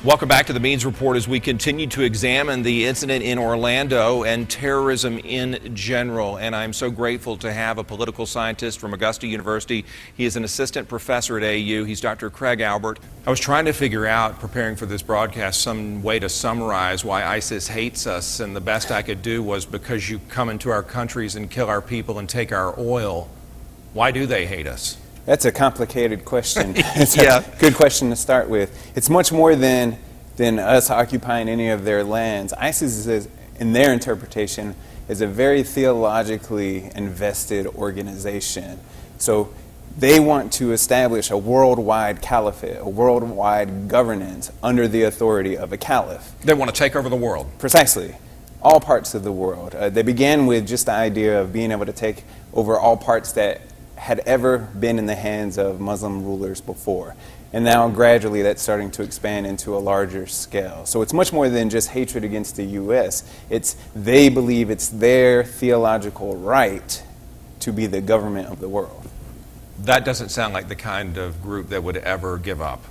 Welcome back to the Means Report as we continue to examine the incident in Orlando and terrorism in general. And I'm so grateful to have a political scientist from Augusta University. He is an assistant professor at AU. He's Dr. Craig Albert. I was trying to figure out, preparing for this broadcast, some way to summarize why ISIS hates us. And the best I could do was, because you come into our countries and kill our people and take our oil, why do they hate us? That's a complicated question. It's a good question to start with. It's much more than us occupying any of their lands. ISIS is, in their interpretation, is a very theologically invested organization. So they want to establish a worldwide caliphate, a worldwide governance under the authority of a caliph. They want to take over the world. Precisely. All parts of the world. They began with just the idea of being able to take over all parts that had ever been in the hands of Muslim rulers before. And now gradually that's starting to expand into a larger scale. So it's much more than just hatred against the U.S. They believe it's their theological right to be the government of the world. That doesn't sound like the kind of group that would ever give up.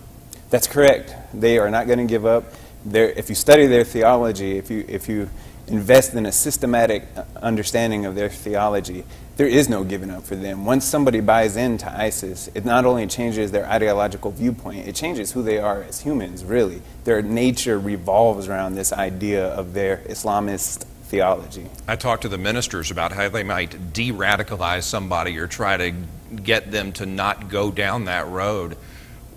That's correct. They are not going to give up. If you study their theology, if you invest in a systematic understanding of their theology, there is no giving up for them. Once somebody buys into ISIS, it not only changes their ideological viewpoint, it changes who they are as humans, really. Their nature revolves around this idea of their Islamist theology. I talked to the ministers about how they might de-radicalize somebody or try to get them to not go down that road.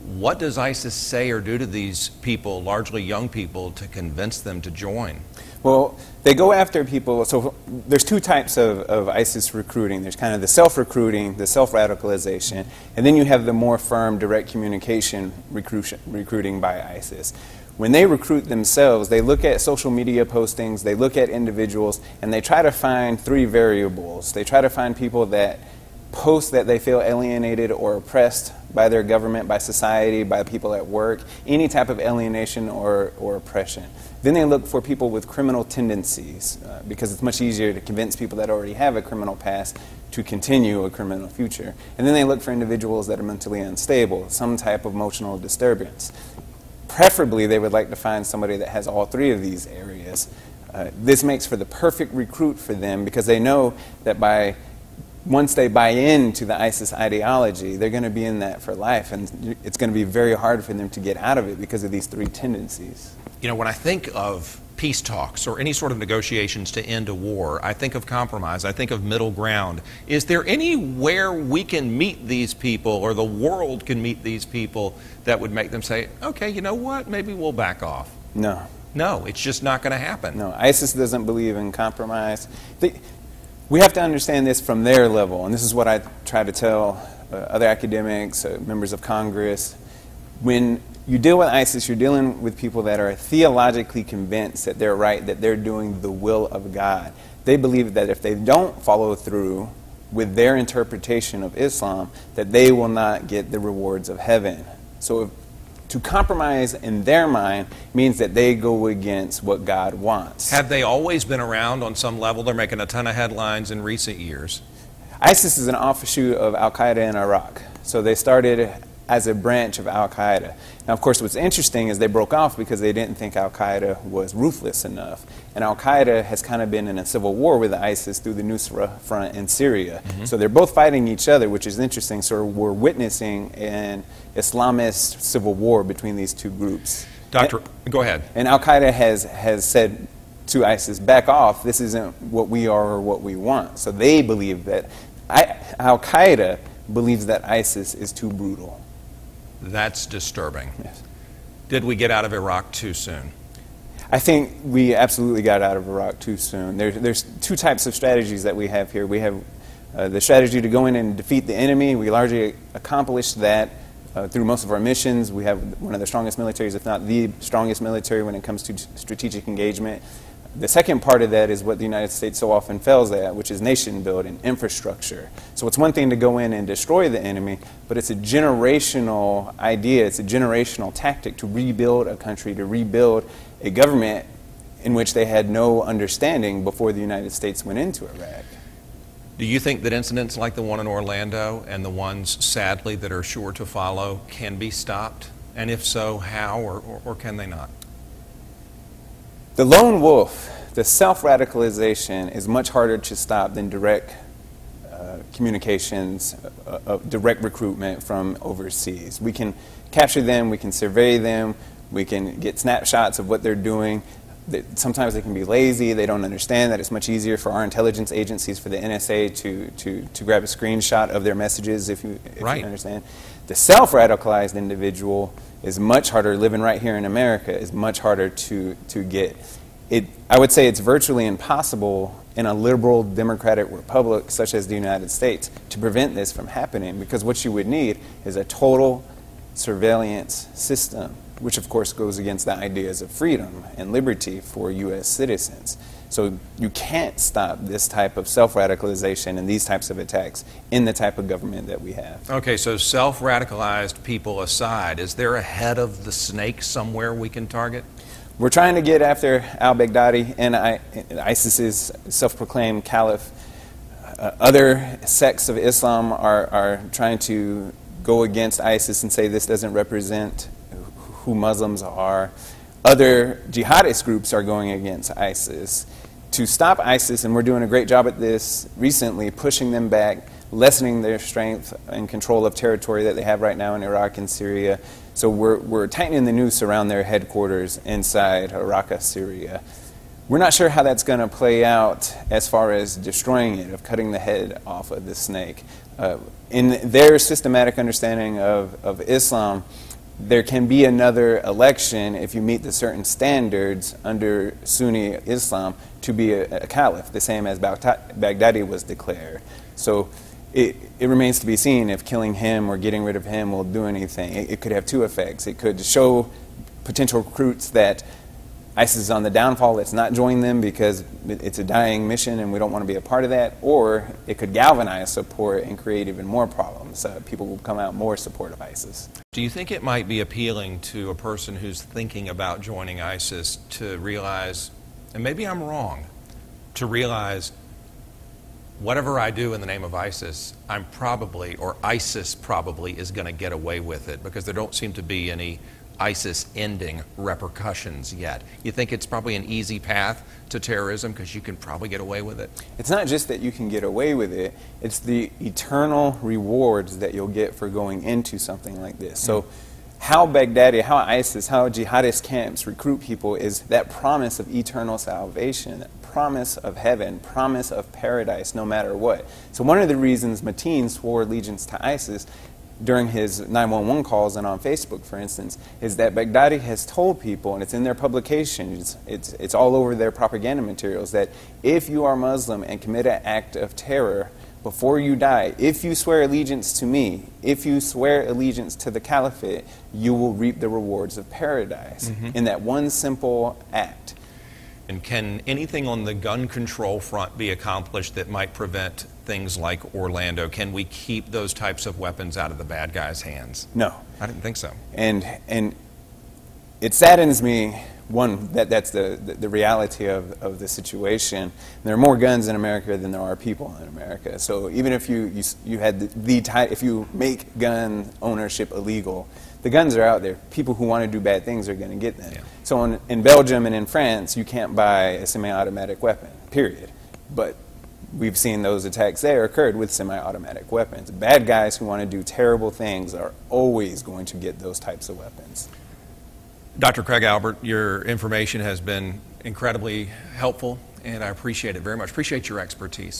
What does ISIS say or do to these people, largely young people, to convince them to join? Well, they go after people. So there's two types of ISIS recruiting. There's kind of the self-recruiting, the self-radicalization, and then you have the more firm direct communication recruiting by ISIS. When they recruit themselves, they look at social media postings, they look at individuals, and they try to find three variables. They try to find people that post that they feel alienated or oppressed by their government, by society, by people at work, any type of alienation or oppression. Then they look for people with criminal tendencies because it's much easier to convince people that already have a criminal past to continue a criminal future. And then they look for individuals that are mentally unstable, some type of emotional disturbance. Preferably, they would like to find somebody that has all three of these areas. This makes for the perfect recruit for them because they know that once they buy into the ISIS ideology, they're going to be in that for life, and it's going to be very hard for them to get out of it because of these three tendencies. You know, when I think of peace talks or any sort of negotiations to end a war, I think of compromise, I think of middle ground. Is there anywhere we can meet these people or the world can meet these people that would make them say, okay, you know what, maybe we'll back off? No. No, it's just not going to happen. No, ISIS doesn't believe in compromise. We have to understand this from their level, and this is what I try to tell other academics, members of Congress. When you deal with ISIS, you're dealing with people that are theologically convinced that they're right, that they're doing the will of God. They believe that if they don't follow through with their interpretation of Islam, that they will not get the rewards of heaven. So to compromise in their mind means that they go against what God wants. Have they always been around on some level? They're making a ton of headlines in recent years. ISIS is an offshoot of Al-Qaeda in Iraq. So they started as a branch of Al-Qaeda. Now, of course, what's interesting is they broke off because they didn't think Al-Qaeda was ruthless enough. And Al-Qaeda has kind of been in a civil war with ISIS through the Nusra Front in Syria. Mm-hmm. So they're both fighting each other, which is interesting. So we're witnessing an Islamist civil war between these two groups. Go ahead. And Al-Qaeda has said to ISIS, back off, this isn't what we are or what we want. So they believe that, Al-Qaeda believes that ISIS is too brutal. That's disturbing. Yes. Did we get out of Iraq too soon? I think we absolutely got out of Iraq too soon. There's two types of strategies that we have here. We have the strategy to go in and defeat the enemy. We largely accomplished that through most of our missions. We have one of the strongest militaries, if not the strongest military when it comes to strategic engagement. The second part of that is what the United States so often fails at, which is nation building, infrastructure. So it's one thing to go in and destroy the enemy, but it's a generational idea, it's a generational tactic to rebuild a country, to rebuild a government in which they had no understanding before the United States went into Iraq. Do you think that incidents like the one in Orlando and the ones, sadly, that are sure to follow can be stopped? And if so, how, or can they not? The lone wolf, the self-radicalization, is much harder to stop than direct communications, direct recruitment from overseas. We can capture them, we can survey them, we can get snapshots of what they're doing. Sometimes they can be lazy, they don't understand that it's much easier for our intelligence agencies, for the NSA to grab a screenshot of their messages, if you understand. The self-radicalized individual is much harder, living right here in America, is much harder to get. I would say it's virtually impossible in a liberal democratic republic such as the United States to prevent this from happening, because what you would need is a total surveillance system, which of course goes against the ideas of freedom and liberty for U.S. citizens. So you can't stop this type of self-radicalization and these types of attacks in the type of government that we have. Okay, so self-radicalized people aside, is there a head of the snake somewhere we can target? We're trying to get after al-Baghdadi and ISIS's self-proclaimed caliph. Other sects of Islam are trying to go against ISIS and say this doesn't represent who Muslims are. Other jihadist groups are going against ISIS. To stop ISIS, and we're doing a great job at this recently, pushing them back, lessening their strength and control of territory that they have right now in Iraq and Syria. So we're tightening the noose around their headquarters inside Raqqa, Syria. We're not sure how that's going to play out as far as destroying it, of cutting the head off of the snake. In their systematic understanding of Islam, there can be another election if you meet the certain standards under Sunni Islam to be a caliph, the same as Baghdadi was declared. So it remains to be seen if killing him or getting rid of him will do anything. It could have two effects. It could show potential recruits that ISIS is on the downfall, let's not join them because it's a dying mission and we don't want to be a part of that, or it could galvanize support and create even more problems. People will come out more supportive of ISIS. Do you think it might be appealing to a person who's thinking about joining ISIS to realize, and maybe I'm wrong, to realize whatever I do in the name of ISIS, I'm probably, or ISIS probably, is going to get away with it because there don't seem to be any ISIS ending repercussions yet? You think it's probably an easy path to terrorism because you can probably get away with it? It's not just that you can get away with it, it's the eternal rewards that you'll get for going into something like this. So how Baghdadi, how ISIS, how jihadist camps recruit people is that promise of eternal salvation, that promise of heaven, promise of paradise no matter what. So one of the reasons Mateen swore allegiance to ISIS during his 911 calls and on Facebook, for instance, is that Baghdadi has told people, and it's in their publications, it's all over their propaganda materials, that if you are Muslim and commit an act of terror before you die, if you swear allegiance to me, if you swear allegiance to the caliphate, you will reap the rewards of paradise in that one simple act. And can anything on the gun control front be accomplished that might prevent things like Orlando? Can we keep those types of weapons out of the bad guys' hands? No. I didn't think so. And it saddens me, one, that's the reality of the situation. There are more guns in America than there are people in America. So even if you had if you make gun ownership illegal, the guns are out there. People who want to do bad things are going to get them. Yeah. So in Belgium and in France, you can't buy a semi-automatic weapon, period. But we've seen those attacks there occurred with semi-automatic weapons. Bad guys who want to do terrible things are always going to get those types of weapons. Dr. Craig Albert, your information has been incredibly helpful, and I appreciate it very much. Appreciate your expertise.